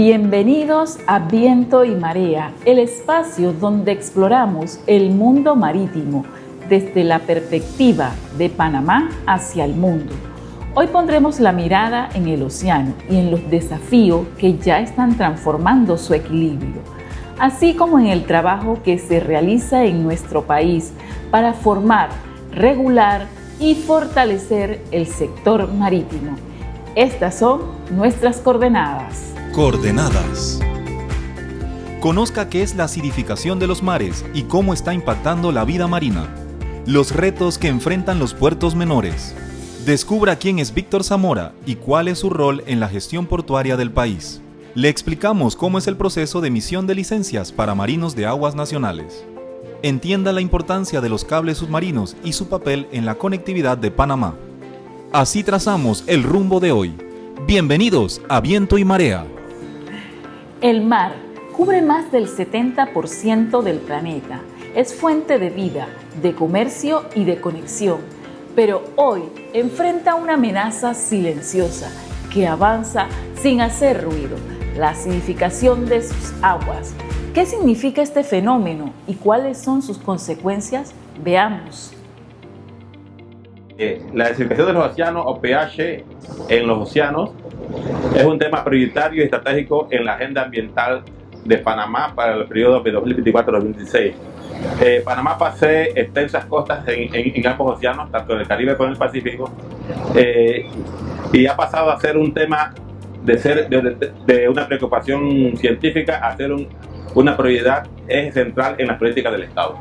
Bienvenidos a Viento y Marea, el espacio donde exploramos el mundo marítimo desde la perspectiva de Panamá hacia el mundo. Hoy pondremos la mirada en el océano y en los desafíos que ya están transformando su equilibrio, así como en el trabajo que se realiza en nuestro país para formar, regular y fortalecer el sector marítimo. Estas son nuestras coordenadas. Coordenadas. Conozca qué es la acidificación de los mares y cómo está impactando la vida marina. Los retos que enfrentan los puertos menores. Descubra quién es Víctor Zamora y cuál es su rol en la gestión portuaria del país. Le explicamos cómo es el proceso de emisión de licencias para marinos de aguas nacionales. Entienda la importancia de los cables submarinos y su papel en la conectividad de Panamá. Así trazamos el rumbo de hoy. Bienvenidos a Viento y Marea. El mar cubre más del 70% del planeta. Es fuente de vida, de comercio y de conexión. Pero hoy enfrenta una amenaza silenciosa que avanza sin hacer ruido: la acidificación de sus aguas. ¿Qué significa este fenómeno y cuáles son sus consecuencias? Veamos. La acidificación de los océanos, o pH en los océanos, es un tema prioritario y estratégico en la agenda ambiental de Panamá para el periodo de 2024-2026. Panamá posee extensas costas en ambos océanos, tanto en el Caribe como en el Pacífico, y ha pasado a ser un tema de una preocupación científica a ser una prioridad eje central en las políticas del Estado.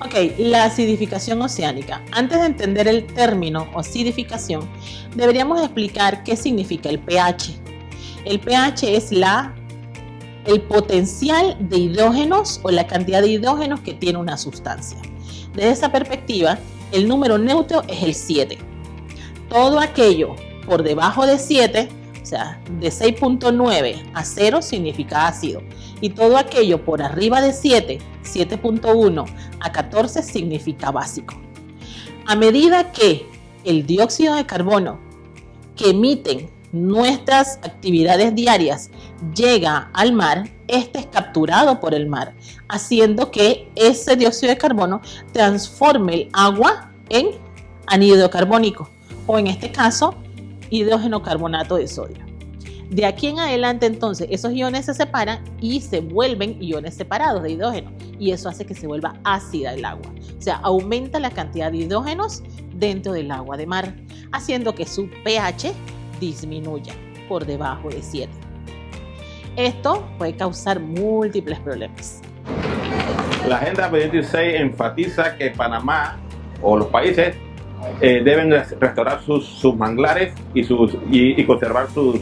Ok, la acidificación oceánica. Antes de entender el término acidificación, deberíamos explicar qué significa el pH. El pH es el potencial de hidrógenos o la cantidad de hidrógenos que tiene una sustancia. Desde esa perspectiva, el número neutro es el 7. Todo aquello por debajo de 7, o sea, de 6.9 a 0 significa ácido. Y todo aquello por arriba de 7, 7.1 a 14 significa básico. A medida que el dióxido de carbono que emiten nuestras actividades diarias llega al mar, este es capturado por el mar, haciendo que ese dióxido de carbono transforme el agua en anhídrido carbónico, o en este caso, hidrógeno carbonato de sodio. De aquí en adelante, entonces, esos iones se separan y se vuelven iones separados de hidrógeno, y eso hace que se vuelva ácida el agua. O sea, aumenta la cantidad de hidrógenos dentro del agua de mar, haciendo que su pH disminuya por debajo de 7. Esto puede causar múltiples problemas. La Agenda 2026 enfatiza que Panamá o los países deben restaurar sus manglares y conservar sus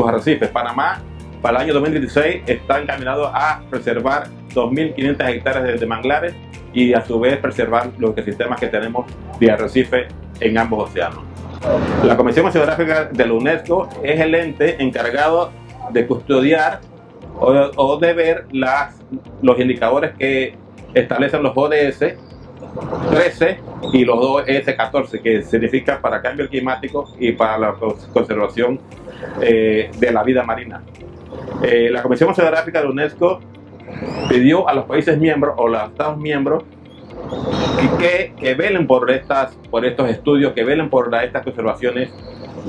arrecifes. Panamá, para el año 2016, está encaminado a preservar 2.500 hectáreas de manglares y a su vez preservar los ecosistemas que tenemos de arrecife en ambos océanos. La Comisión Oceanográfica de la UNESCO es el ente encargado de custodiar o de ver los indicadores que establecen los ODS 13 y los ODS 14, que significa para cambio climático y para la conservación de la vida marina. La Comisión Oceanográfica de la UNESCO pidió a los países miembros o los Estados miembros que velen por estos estudios, que velen por estas conservaciones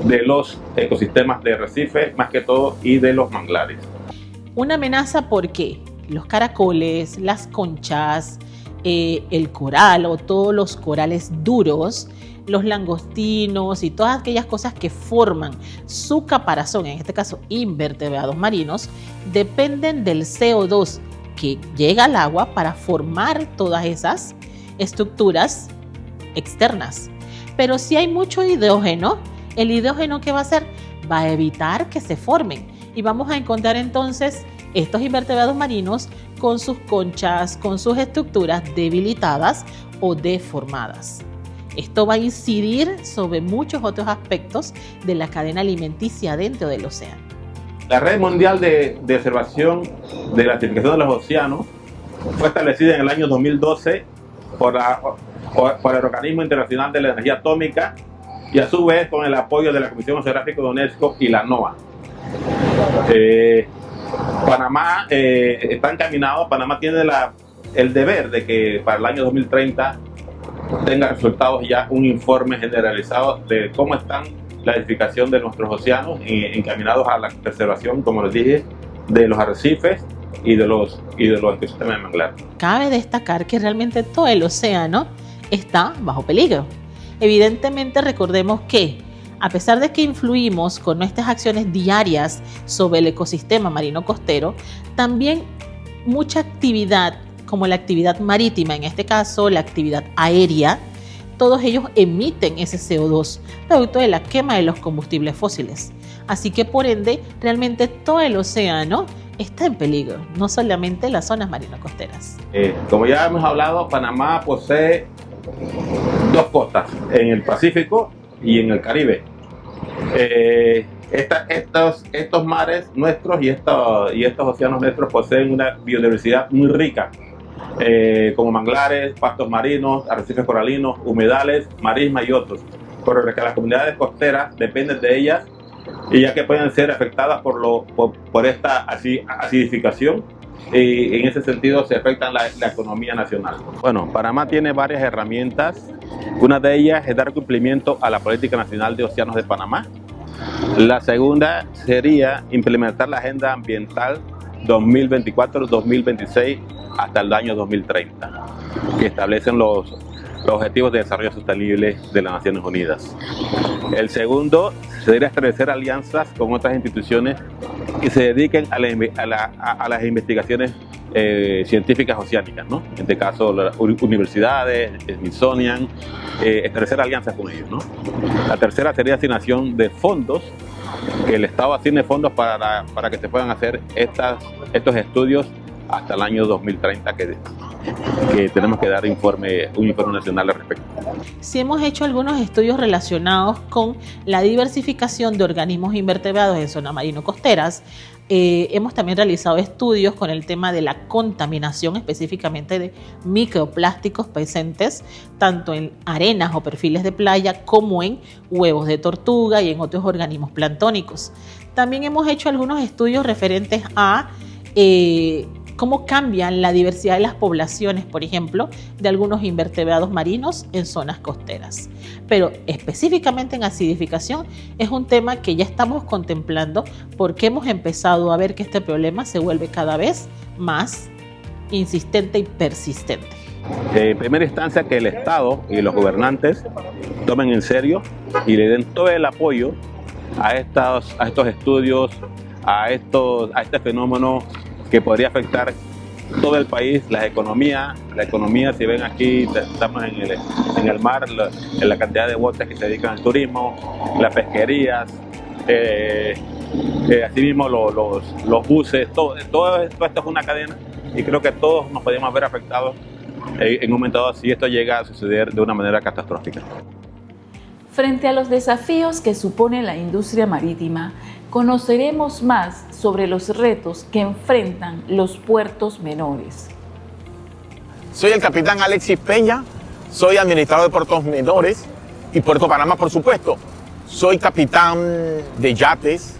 de los ecosistemas de arrecife, más que todo, y de los manglares. Una amenaza porque los caracoles, las conchas, el coral o todos los corales duros, los langostinos y todas aquellas cosas que forman su caparazón, en este caso invertebrados marinos, dependen del CO2 que llega al agua para formar todas esas estructuras externas. Pero si hay mucho hidrógeno, el hidrógeno, ¿qué va a hacer? Va a evitar que se formen, y vamos a encontrar entonces estos invertebrados marinos con sus conchas, con sus estructuras debilitadas o deformadas. Esto va a incidir sobre muchos otros aspectos de la cadena alimenticia dentro del océano. La Red Mundial de Observación de la Acidificación de los Océanos fue establecida en el año 2012 por el Organismo Internacional de la Energía Atómica y a su vez con el apoyo de la Comisión Oceanográfica de UNESCO y la NOAA. Panamá está encaminado, Panamá tiene el deber de que para el año 2030 tenga resultados ya un informe generalizado de cómo están la edificación de nuestros océanos encaminados a la preservación, como les dije, de los arrecifes y de los ecosistemas de manglar. Cabe destacar que realmente todo el océano está bajo peligro. Evidentemente, recordemos que a pesar de que influimos con nuestras acciones diarias sobre el ecosistema marino costero, también mucha actividad, como la actividad marítima, en este caso la actividad aérea, todos ellos emiten ese CO2, producto de la quema de los combustibles fósiles. Así que por ende, realmente todo el océano está en peligro, no solamente las zonas marino-costeras. Como ya hemos hablado, Panamá posee dos costas, en el Pacífico y en el Caribe. Estos mares nuestros y estos océanos nuestros poseen una biodiversidad muy rica, como manglares, pastos marinos, arrecifes coralinos, humedales, marismas y otros, por lo que las comunidades costeras dependen de ellas y ya que pueden ser afectadas por esta acidificación, y en ese sentido se afecta la economía nacional. Bueno, Panamá tiene varias herramientas. Una de ellas es dar cumplimiento a la Política Nacional de Océanos de Panamá. La segunda sería implementar la Agenda Ambiental 2024-2026 hasta el año 2030, que establecen los Objetivos de Desarrollo Sostenible de las Naciones Unidas. El segundo sería establecer alianzas con otras instituciones que se dediquen a las investigaciones científicas oceánicas, ¿no? En este caso, las universidades, Smithsonian, establecer alianzas con ellos, ¿no? La tercera sería asignación de fondos, que el Estado asigne fondos para que se puedan hacer estos estudios hasta el año 2030, que tenemos que dar un informe nacional al respecto. Sí, hemos hecho algunos estudios relacionados con la diversificación de organismos invertebrados en zonas marino-costeras. Hemos también realizado estudios con el tema de la contaminación, específicamente de microplásticos presentes tanto en arenas o perfiles de playa como en huevos de tortuga y en otros organismos planctónicos. También hemos hecho algunos estudios referentes a cómo cambian la diversidad de las poblaciones, por ejemplo, de algunos invertebrados marinos en zonas costeras. Pero específicamente en acidificación es un tema que ya estamos contemplando porque hemos empezado a ver que este problema se vuelve cada vez más insistente y persistente. En primera instancia, que el Estado y los gobernantes tomen en serio y le den todo el apoyo a estos estudios, a este fenómeno que podría afectar todo el país, la economía. Si ven aquí, estamos en el mar, en la cantidad de botes que se dedican al turismo, las pesquerías, asimismo los buses, todo esto es una cadena y creo que todos nos podemos ver afectados en un momento dado si esto llega a suceder de una manera catastrófica. Frente a los desafíos que supone la industria marítima, conoceremos más sobre los retos que enfrentan los puertos menores. Soy el capitán Alexis Peña, soy administrador de puertos menores y Puerto Panamá, por supuesto. Soy capitán de yates,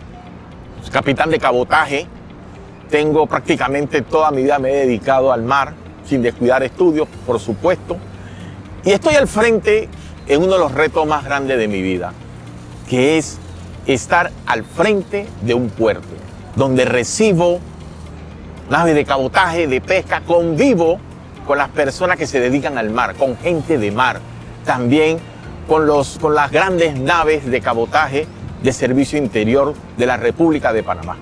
capitán de cabotaje. Tengo prácticamente toda mi vida me he dedicado al mar, sin descuidar estudios, por supuesto. Y estoy al frente en uno de los retos más grandes de mi vida, que es estar al frente de un puerto, donde recibo naves de cabotaje, de pesca, convivo con las personas que se dedican al mar, con gente de mar, también con las grandes naves de cabotaje de servicio interior de la República de Panamá.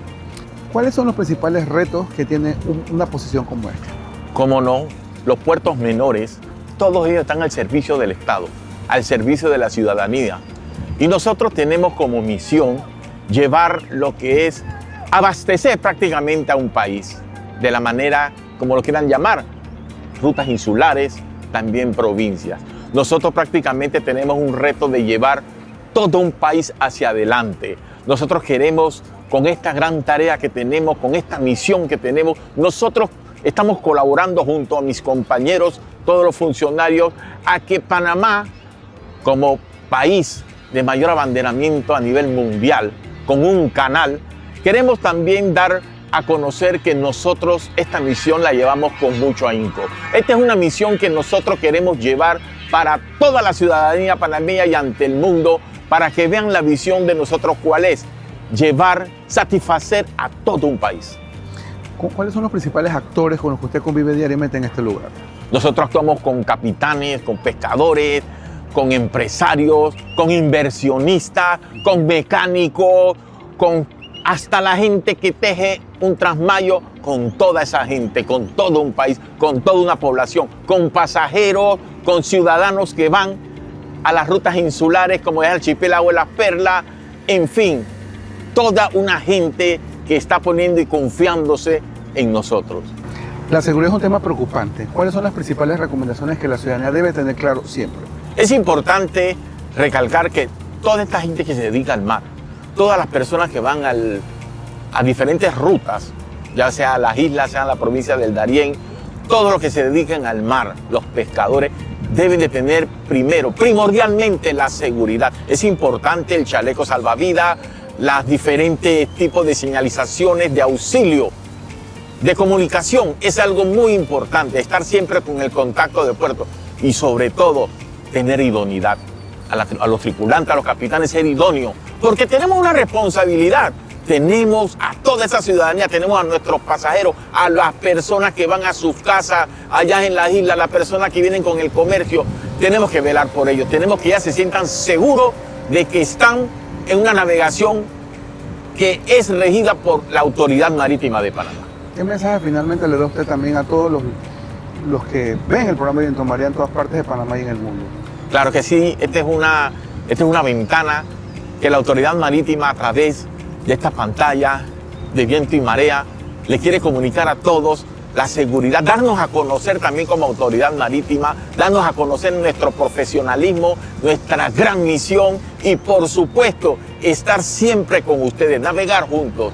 ¿Cuáles son los principales retos que tiene una posición como esta? Cómo no, los puertos menores, todos ellos están al servicio del Estado, al servicio de la ciudadanía. Y nosotros tenemos como misión llevar lo que es abastecer prácticamente a un país de la manera como lo quieran llamar, rutas insulares, también provincias. Nosotros prácticamente tenemos un reto de llevar todo un país hacia adelante. Nosotros queremos, con esta gran tarea que tenemos, con esta misión que tenemos, nosotros estamos colaborando junto a mis compañeros, todos los funcionarios, a que Panamá, como país de mayor abanderamiento a nivel mundial, con un canal, queremos también dar a conocer que nosotros esta misión la llevamos con mucho ahínco. Esta es una misión que nosotros queremos llevar para toda la ciudadanía panameña y ante el mundo, para que vean la visión de nosotros cuál es: llevar, satisfacer a todo un país. ¿Cuáles son los principales actores con los que usted convive diariamente en este lugar? Nosotros actuamos con capitanes, con pescadores, con empresarios, con inversionistas, con mecánicos, con hasta la gente que teje un trasmayo, con toda esa gente, con todo un país, con toda una población, con pasajeros, con ciudadanos que van a las rutas insulares como es el archipiélago de las Perlas, en fin, toda una gente que está poniendo y confiándose en nosotros. La seguridad es un tema preocupante. ¿Cuáles son las principales recomendaciones que la ciudadanía debe tener claro siempre? Es importante recalcar que toda esta gente que se dedica al mar, todas las personas que van a diferentes rutas, ya sea a las islas, sea a la provincia del Darién, todos los que se dedican al mar, los pescadores, deben de tener primordialmente la seguridad. Es importante el chaleco salvavidas, los diferentes tipos de señalizaciones de auxilio, de comunicación. Es algo muy importante, estar siempre con el contacto de puerto y sobre todo tener idoneidad. A los tripulantes, a los capitanes, ser idóneos, porque tenemos una responsabilidad. Tenemos a toda esa ciudadanía, tenemos a nuestros pasajeros, a las personas que van a sus casas allá en las islas, las personas que vienen con el comercio. Tenemos que velar por ellos, tenemos que ya se sientan seguros de que están en una navegación que es regida por la Autoridad Marítima de Panamá. ¿Qué mensaje finalmente le da usted también a todos los que ven el programa Viento Marea en todas partes de Panamá y en el mundo? Claro que sí, esta es una ventana que la Autoridad Marítima, a través de esta pantalla de Viento y Marea, le quiere comunicar a todos la seguridad, darnos a conocer también como Autoridad Marítima, darnos a conocer nuestro profesionalismo, nuestra gran misión y por supuesto estar siempre con ustedes, navegar juntos.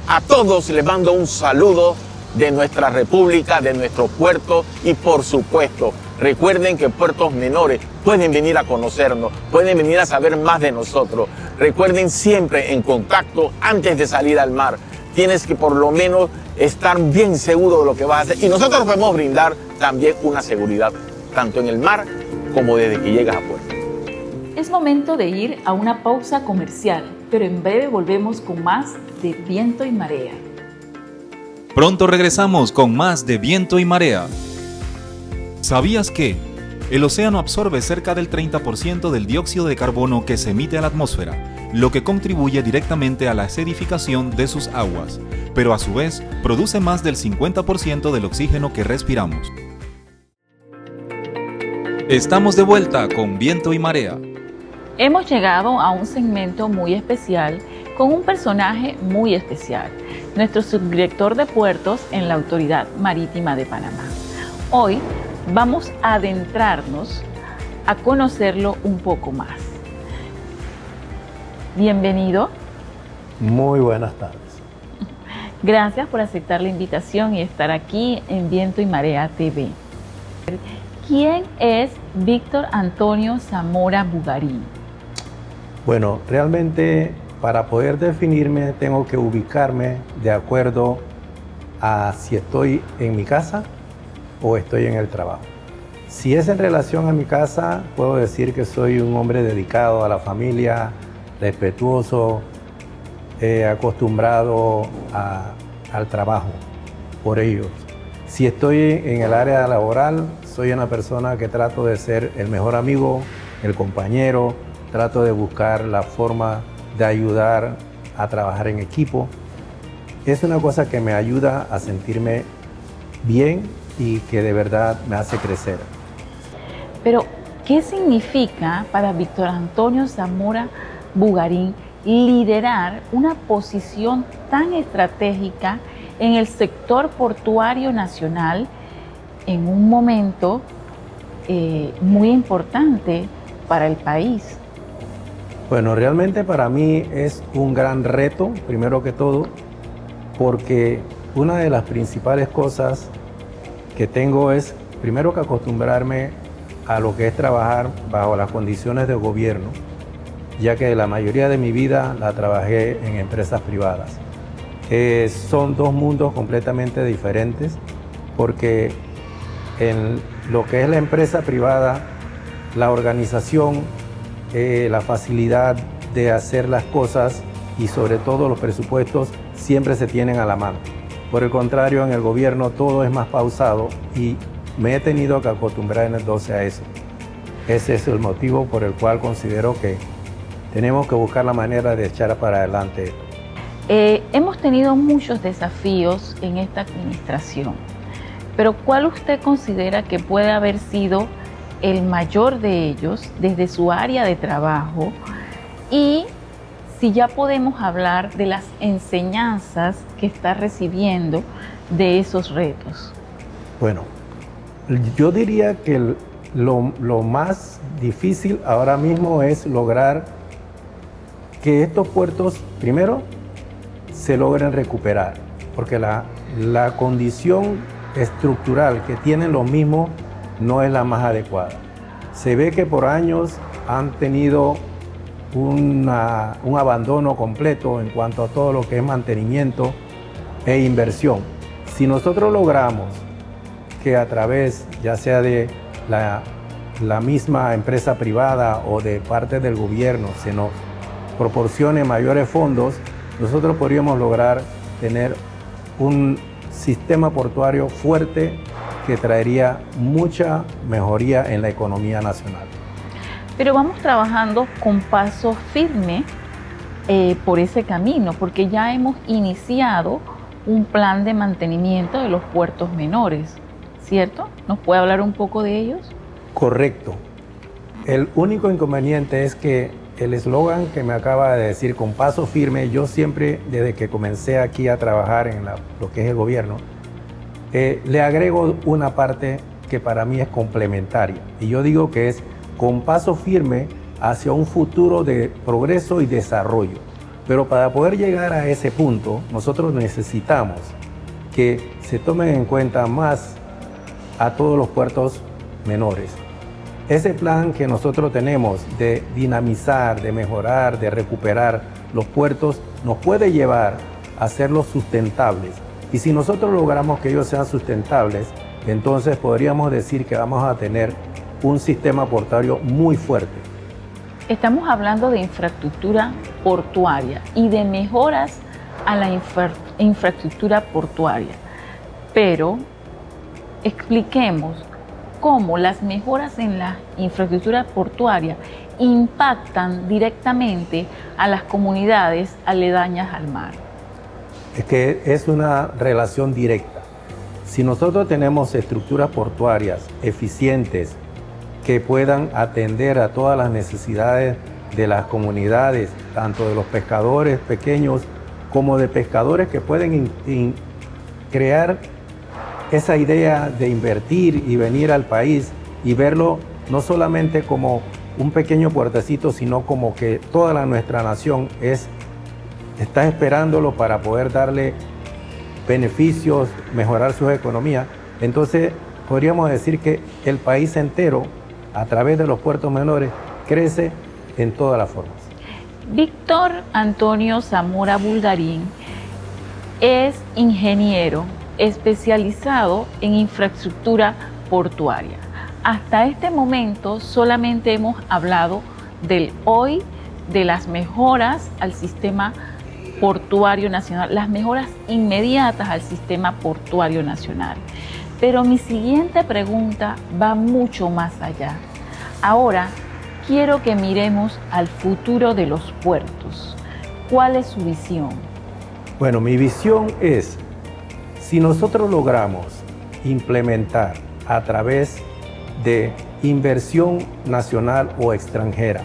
A todos les mando un saludo de nuestra república, de nuestro puerto y por supuesto recuerden que puertos menores pueden venir a conocernos, pueden venir a saber más de nosotros. Recuerden siempre en contacto antes de salir al mar. Tienes que por lo menos estar bien seguro de lo que vas a hacer. Y nosotros podemos brindar también una seguridad, tanto en el mar como desde que llegas a puerto. Es momento de ir a una pausa comercial, pero en breve volvemos con más de Viento y Marea. Pronto regresamos con más de Viento y Marea. ¿Sabías que el océano absorbe cerca del 30% del dióxido de carbono que se emite a la atmósfera, lo que contribuye directamente a la acidificación de sus aguas, pero a su vez produce más del 50% del oxígeno que respiramos? Estamos de vuelta con Viento y Marea. Hemos llegado a un segmento muy especial con un personaje muy especial, nuestro subdirector de puertos en la Autoridad Marítima de Panamá. Hoy vamos a adentrarnos a conocerlo un poco más. Bienvenido. Muy buenas tardes. Gracias por aceptar la invitación y estar aquí en Viento y Marea TV. ¿Quién es Víctor Antonio Zamora Bugarín? Bueno, realmente para poder definirme tengo que ubicarme de acuerdo a si estoy en mi casa o estoy en el trabajo. Si es en relación a mi casa, puedo decir que soy un hombre dedicado a la familia, respetuoso, acostumbrado al trabajo por ellos. Si estoy en el área laboral, soy una persona que trato de ser el mejor amigo, el compañero, trato de buscar la forma de ayudar a trabajar en equipo. Es una cosa que me ayuda a sentirme bien y que de verdad me hace crecer. Pero, ¿qué significa para Víctor Antonio Zamora Bugarín liderar una posición tan estratégica en el sector portuario nacional en un momento muy importante para el país? Bueno, realmente para mí es un gran reto, primero que todo, porque una de las principales cosas que tengo es, primero que acostumbrarme a lo que es trabajar bajo las condiciones de gobierno, ya que la mayoría de mi vida la trabajé en empresas privadas. Son dos mundos completamente diferentes, porque en lo que es la empresa privada, la organización, la facilidad de hacer las cosas y sobre todo los presupuestos siempre se tienen a la mano. Por el contrario, en el gobierno todo es más pausado y me he tenido que acostumbrar entonces a eso. Ese es el motivo por el cual considero que tenemos que buscar la manera de echar para adelante esto. Hemos tenido muchos desafíos en esta administración, pero ¿cuál usted considera que puede haber sido el mayor de ellos desde su área de trabajo? Y si ya podemos hablar de las enseñanzas que está recibiendo de esos retos. Bueno, yo diría que lo más difícil ahora mismo es lograr que estos puertos, primero, se logren recuperar, porque la condición estructural que tienen los mismos no es la más adecuada. Se ve que por años han tenido un abandono completo en cuanto a todo lo que es mantenimiento e inversión. Si nosotros logramos que a través, ya sea de la misma empresa privada o de parte del gobierno, se nos proporcione mayores fondos, nosotros podríamos lograr tener un sistema portuario fuerte que traería mucha mejoría en la economía nacional. Pero vamos trabajando con paso firme por ese camino, porque ya hemos iniciado un plan de mantenimiento de los puertos menores, ¿cierto? ¿Nos puede hablar un poco de ellos? Correcto. El único inconveniente es que el eslogan que me acaba de decir, con paso firme, yo siempre, desde que comencé aquí a trabajar en lo que es el gobierno, le agrego una parte que para mí es complementaria. Y yo digo que es con paso firme hacia un futuro de progreso y desarrollo. Pero para poder llegar a ese punto, nosotros necesitamos que se tomen en cuenta más a todos los puertos menores. Ese plan que nosotros tenemos de dinamizar, de mejorar, de recuperar los puertos, nos puede llevar a hacerlos sustentables. Y si nosotros logramos que ellos sean sustentables, entonces podríamos decir que vamos a tener un sistema portuario muy fuerte. Estamos hablando de infraestructura portuaria y de mejoras a la infraestructura portuaria. Pero expliquemos cómo las mejoras en la infraestructura portuaria impactan directamente a las comunidades aledañas al mar. Es que es una relación directa. Si nosotros tenemos estructuras portuarias eficientes que puedan atender a todas las necesidades de las comunidades, tanto de los pescadores pequeños como de pescadores que pueden crear esa idea de invertir y venir al país y verlo no solamente como un pequeño puertecito, sino como que toda nuestra nación está esperándolo para poder darle beneficios, mejorar su economía. Entonces podríamos decir que el país entero, a través de los puertos menores, crece en todas las formas. Víctor Antonio Zamora Bulgarín es ingeniero especializado en infraestructura portuaria. Hasta este momento solamente hemos hablado del hoy, de las mejoras al sistema portuario nacional, las mejoras inmediatas al sistema portuario nacional. Pero mi siguiente pregunta va mucho más allá. Ahora quiero que miremos al futuro de los puertos. ¿Cuál es su visión? Bueno, mi visión es, si nosotros logramos implementar a través de inversión nacional o extranjera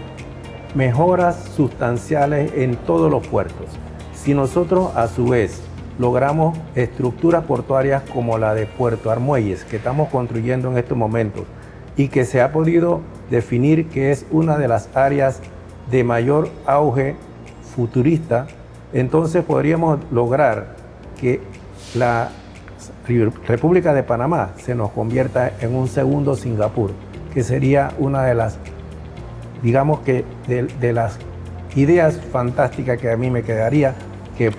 mejoras sustanciales en todos los puertos, si nosotros a su vez logramos estructuras portuarias como la de Puerto Armuelles que estamos construyendo en estos momentos y que se ha podido definir que es una de las áreas de mayor auge futurista, entonces podríamos lograr que la República de Panamá se nos convierta en un segundo Singapur, que sería una de las, digamos que de las ideas fantásticas que a mí me quedaría, que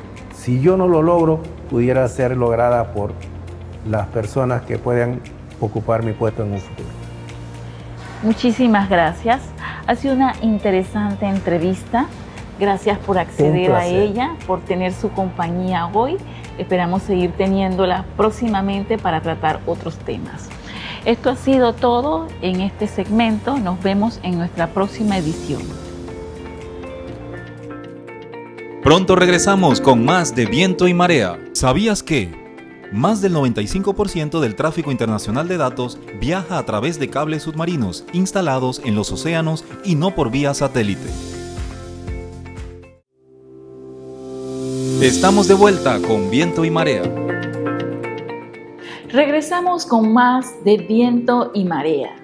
si yo no lo logro, pudiera ser lograda por las personas que puedan ocupar mi puesto en un futuro. Muchísimas gracias. Ha sido una interesante entrevista. Gracias por acceder a ella, por tener su compañía hoy. Esperamos seguir teniéndola próximamente para tratar otros temas. Esto ha sido todo en este segmento. Nos vemos en nuestra próxima edición. Pronto regresamos con más de Viento y Marea. ¿Sabías que más del 95% del tráfico internacional de datos viaja a través de cables submarinos instalados en los océanos y no por vía satélite? Estamos de vuelta con Viento y Marea. Regresamos con más de Viento y Marea.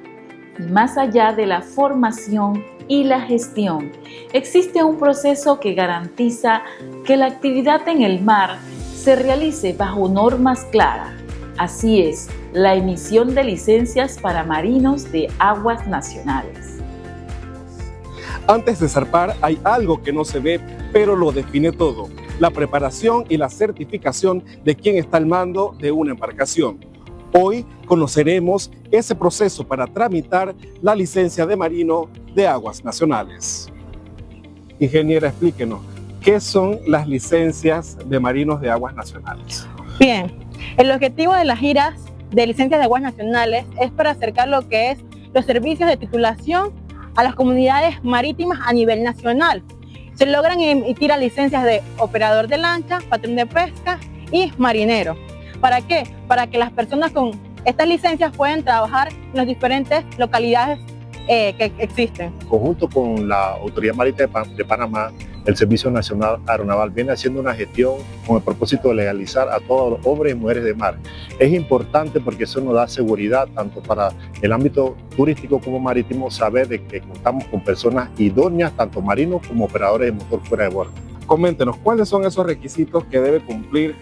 Y más allá de la formación y la gestión, existe un proceso que garantiza que la actividad en el mar se realice bajo normas claras. Así es, la emisión de licencias para marinos de aguas nacionales. Antes de zarpar hay algo que no se ve, pero lo define todo: la preparación y la certificación de quien está al mando de una embarcación. Hoy conoceremos ese proceso para tramitar la licencia de marino de aguas nacionales. Ingeniera, explíquenos, ¿qué son las licencias de marinos de aguas nacionales? Bien, el objetivo de las giras de licencias de aguas nacionales es para acercar lo que es los servicios de titulación a las comunidades marítimas a nivel nacional. Se logran emitir a licencias de operador de lancha, patrón de pesca y marinero. ¿Para qué? Para que las personas con estas licencias puedan trabajar en las diferentes localidades que existen. Conjunto con la Autoridad Marítima de Panamá, el Servicio Nacional Aeronaval viene haciendo una gestión con el propósito de legalizar a todos los hombres y mujeres de mar. Es importante porque eso nos da seguridad tanto para el ámbito turístico como marítimo, saber de que contamos con personas idóneas, tanto marinos como operadores de motor fuera de bordo. Coméntenos, ¿cuáles son esos requisitos que debe cumplir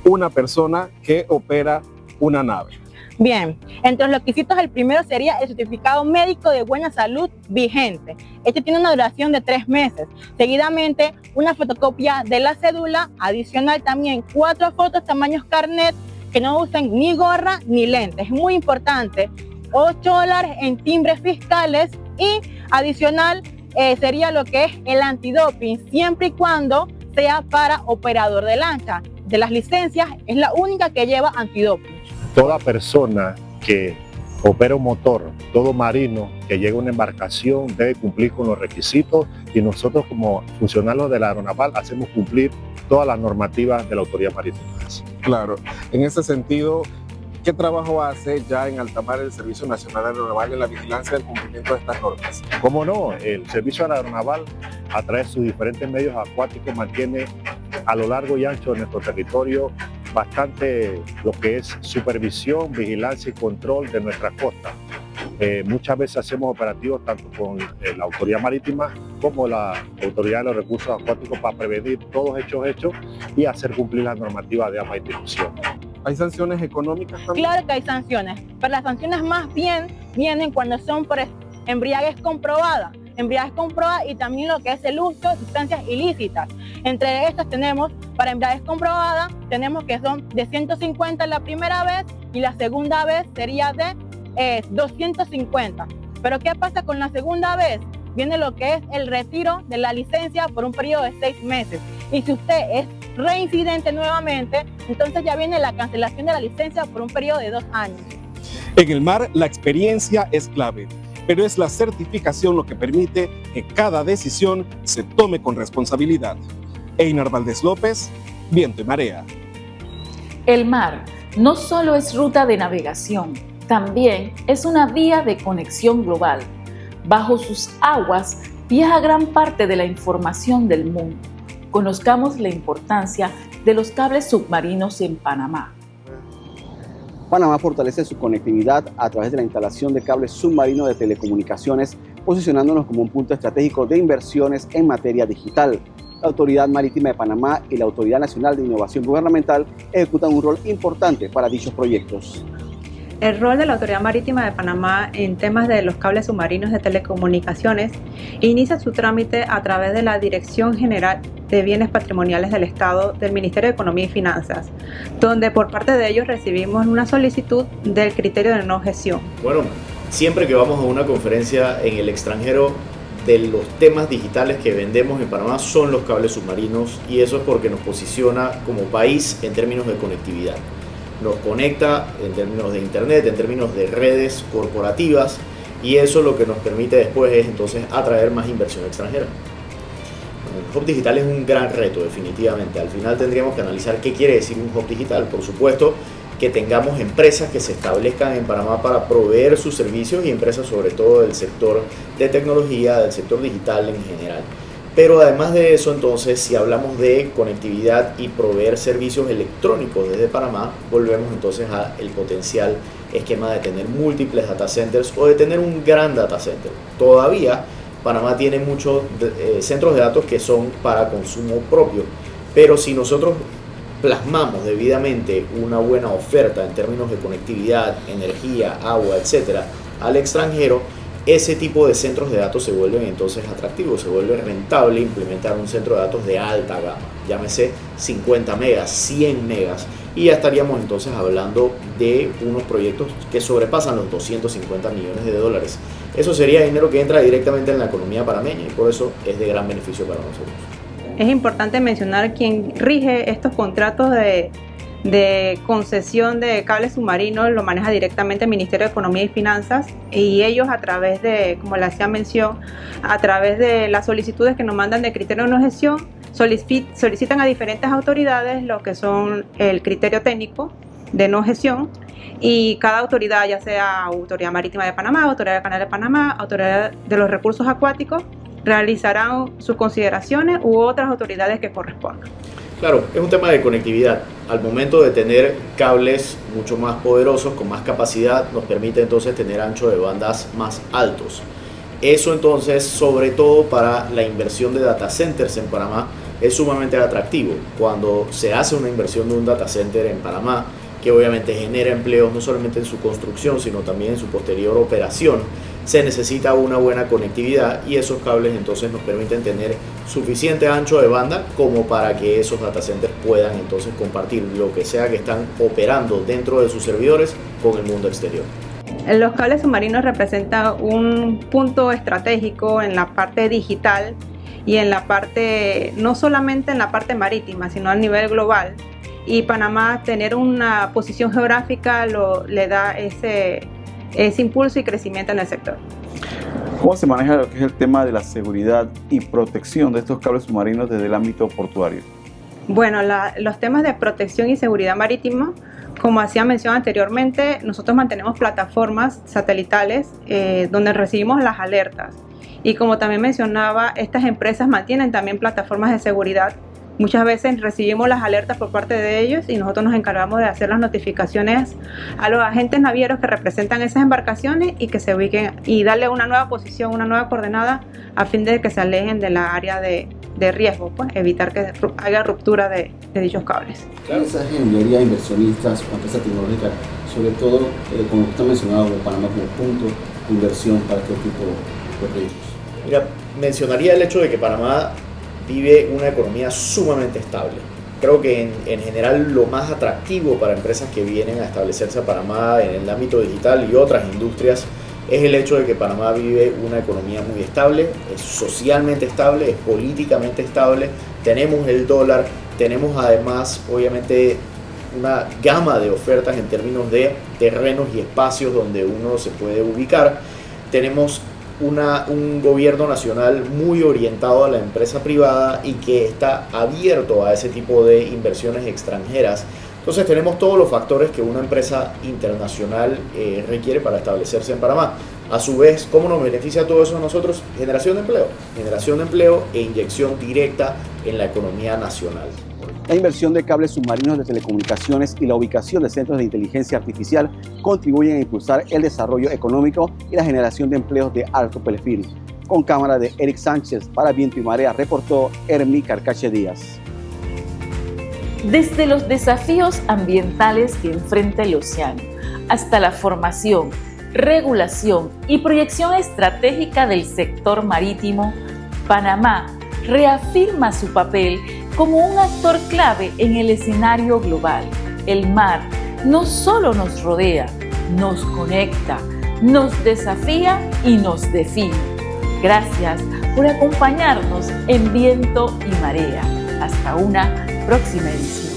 una persona que opera una nave? Bien, entre los requisitos el primero sería el certificado médico de buena salud vigente. Este tiene una duración de 3 meses. Seguidamente, una fotocopia de la cédula, adicional también 4 fotos tamaños carnet que no usen ni gorra ni lentes. Es muy importante. $8 en timbres fiscales y adicional sería lo que es el antidoping, siempre y cuando sea para operador de lancha. De las licencias es la única que lleva antidoping. Toda persona que opera un motor, todo marino que llegue a una embarcación debe cumplir con los requisitos y nosotros como funcionarios de la aeronaval hacemos cumplir todas las normativas de la Autoridad Marítima. Claro, en ese sentido, ¿qué trabajo hace ya en alta mar el Servicio Nacional Aeronaval en la vigilancia del cumplimiento de estas normas? ¿Cómo no? El Servicio Aeronaval, a través de sus diferentes medios acuáticos, mantiene a lo largo y ancho de nuestro territorio bastante lo que es supervisión, vigilancia y control de nuestras costas. Muchas veces hacemos operativos tanto con la Autoridad Marítima como la Autoridad de los Recursos Acuáticos para prevenir todos hechos y hacer cumplir las normativas de ambas instituciones. ¿Hay sanciones económicas también? Claro que hay sanciones, pero las sanciones más bien vienen cuando son por embriaguez comprobada. Y también lo que es el uso de sustancias ilícitas. Entre estas tenemos, para embriaguez comprobada, tenemos que son de 150 la primera vez y la segunda vez sería de 250. Pero ¿qué pasa con la segunda vez? Viene lo que es el retiro de la licencia por un periodo de 6 meses. Y si usted es reincidente nuevamente, entonces ya viene la cancelación de la licencia por un periodo de 2 años. En el mar, la experiencia es clave, pero es la certificación lo que permite que cada decisión se tome con responsabilidad. Einar Valdés López, Viento y Marea. El mar no solo es ruta de navegación, también es una vía de conexión global. Bajo sus aguas viaja gran parte de la información del mundo. Conozcamos la importancia de los cables submarinos en Panamá. Panamá fortalece su conectividad a través de la instalación de cables submarinos de telecomunicaciones, posicionándonos como un punto estratégico de inversiones en materia digital. La Autoridad Marítima de Panamá y la Autoridad Nacional de Innovación Gubernamental ejecutan un rol importante para dichos proyectos. El rol de la Autoridad Marítima de Panamá en temas de los cables submarinos de telecomunicaciones inicia su trámite a través de la Dirección General de Bienes Patrimoniales del Estado del Ministerio de Economía y Finanzas, donde por parte de ellos recibimos una solicitud del criterio de no gestión. Bueno, siempre que vamos a una conferencia en el extranjero, de los temas digitales que vendemos en Panamá son los cables submarinos, y eso es porque nos posiciona como país en términos de conectividad. Nos conecta en términos de internet, en términos de redes corporativas, y eso lo que nos permite después es entonces atraer más inversión extranjera. El hub digital es un gran reto, definitivamente. Al final tendríamos que analizar qué quiere decir un hub digital. Por supuesto que tengamos empresas que se establezcan en Panamá para proveer sus servicios, y empresas sobre todo del sector de tecnología, del sector digital en general. Pero además de eso, entonces, si hablamos de conectividad y proveer servicios electrónicos desde Panamá, volvemos entonces al potencial esquema de tener múltiples data centers o de tener un gran data center. Todavía Panamá tiene muchos centros de datos que son para consumo propio, pero si nosotros plasmamos debidamente una buena oferta en términos de conectividad, energía, agua, etcétera, al extranjero, ese tipo de centros de datos se vuelven entonces atractivos, se vuelve rentable implementar un centro de datos de alta gama, llámese 50 megas, 100 megas, y ya estaríamos entonces hablando de unos proyectos que sobrepasan los 250 millones de dólares. Eso sería dinero que entra directamente en la economía panameña, y por eso es de gran beneficio para nosotros. Es importante mencionar quién rige estos contratos de concesión de cables submarinos. Lo maneja directamente el Ministerio de Economía y Finanzas, y ellos, a través de, como le hacía mención, a través de las solicitudes que nos mandan de criterio de no gestión, solicitan a diferentes autoridades lo que son el criterio técnico de no gestión, y cada autoridad, ya sea Autoridad Marítima de Panamá, Autoridad del Canal de Panamá, Autoridad de los Recursos Acuáticos, realizarán sus consideraciones u otras autoridades que correspondan. Claro, es un tema de conectividad. Al momento de tener cables mucho más poderosos, con más capacidad, nos permite entonces tener ancho de bandas más altos. Eso entonces, sobre todo para la inversión de data centers en Panamá, es sumamente atractivo. Cuando se hace una inversión de un data center en Panamá, que obviamente genera empleos no solamente en su construcción, sino también en su posterior operación, se necesita una buena conectividad, y esos cables entonces nos permiten tener suficiente ancho de banda como para que esos data centers puedan entonces compartir lo que sea que están operando dentro de sus servidores con el mundo exterior. Los cables submarinos representan un punto estratégico en la parte digital y en la parte, no solamente en la parte marítima, sino a nivel global. Y Panamá, tener una posición geográfica le da ese impulso y crecimiento en el sector. ¿Cómo se maneja lo que es el tema de la seguridad y protección de estos cables submarinos desde el ámbito portuario? Bueno, los temas de protección y seguridad marítima, como hacía mención anteriormente, nosotros mantenemos plataformas satelitales donde recibimos las alertas. Y como también mencionaba, estas empresas mantienen también plataformas de seguridad. Muchas veces recibimos las alertas por parte de ellos, y nosotros nos encargamos de hacer las notificaciones a los agentes navieros que representan esas embarcaciones, y que se ubiquen y darle una nueva posición, una nueva coordenada, a fin de que se alejen de la área de riesgo, pues evitar que haya ruptura de dichos cables. ¿Qué mensaje enviaría a inversionistas o empresas tecnológicas, sobre todo como está mencionado de Panamá como punto de inversión para este tipo de proyectos? Mira, mencionaría el hecho de que Panamá vive una economía sumamente estable. Creo que en general lo más atractivo para empresas que vienen a establecerse a Panamá en el ámbito digital y otras industrias es el hecho de que Panamá vive una economía muy estable, es socialmente estable, es políticamente estable, tenemos el dólar, tenemos además obviamente una gama de ofertas en términos de terrenos y espacios donde uno se puede ubicar, tenemos un gobierno nacional muy orientado a la empresa privada y que está abierto a ese tipo de inversiones extranjeras. Entonces tenemos todos los factores que una empresa internacional requiere para establecerse en Panamá. A su vez, ¿cómo nos beneficia todo eso a nosotros? Generación de empleo e inyección directa en la economía nacional. La inversión de cables submarinos de telecomunicaciones y la ubicación de centros de inteligencia artificial contribuyen a impulsar el desarrollo económico y la generación de empleos de alto perfil. Con cámara de Eric Sánchez, para Viento y Marea, reportó Hermi Carcache Díaz. Desde los desafíos ambientales que enfrenta el océano hasta la formación, regulación y proyección estratégica del sector marítimo, Panamá reafirma su papel como un actor clave en el escenario global. El mar no solo nos rodea, nos conecta, nos desafía y nos define. Gracias por acompañarnos en Viento y Marea. Hasta una próxima edición.